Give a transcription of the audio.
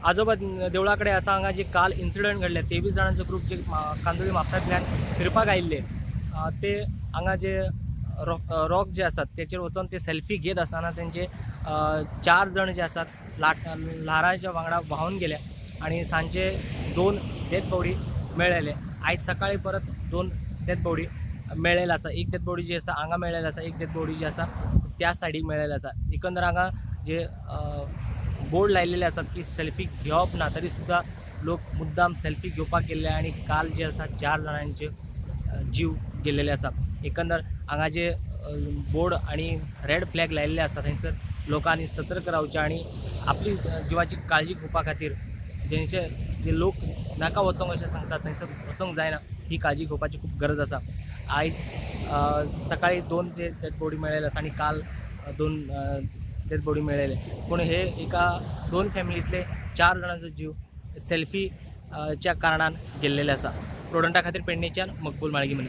आजोबा देवळाकडे असा हांगा जे काल इन्सिडंट घडले 23 जाणांचो ग्रुप जे कांदोळी म्हापसांतल्यान फिरपाक आयिल्ले ते हांगा जे रॉक जे आसात त्याचेर वचून ते सेल्फी घेत असताना त्यांचे 4 जण जे आसात ल्हाराच्या वांगडा व्हांवून गेले आणि सांजे 2 डेथ बॉडी मेळ्ळेले। आयज सकाळी परत 2 डेथ बॉडी मेळ्ळेले आसा। एक डेथ बॉडी जी आसा हांगा मेळ्ळेली आसा, एक डेथ बॉडी जी आसा त्या सायडीक मेळ्ळेली आसा। एकंदर हांगा जे बोर्ड लायलेले आसात की सेल्फी घेवप ना, तरी सुद्धा लोक मुद्दाम सेल्फी घेवपाक गेल्ले आणि काल जे आसा 4 जाणांचे जीव गेलेले आसा। एकंदर हांगा जे बोर्ड आणि रेड फ्लॅग लायिल्ले आसता थंयसर लोकांनी सतर्क रावचें आणि आपली जिवाची काळजी घेवपा खातीर जे लोक नाका वचोंक अशें सांगतात थंयसर वचोंक जायना, ही काळजी घेवपाची खूब गरज आसा। आयज सकाळी 2 डेथ बॉडी मेळ्ळेले आसा आणि काल 2 डेथ बॉडी मेळ्ळेले, पूण हे एका 2 फॅमिलींतले 4 जाणांचो जीव सेल्फी च्या कारणान गेल्लेले आसा। प्रोडंटा खातीर पेडणेच्यान मकबूल माळगी म्हणी।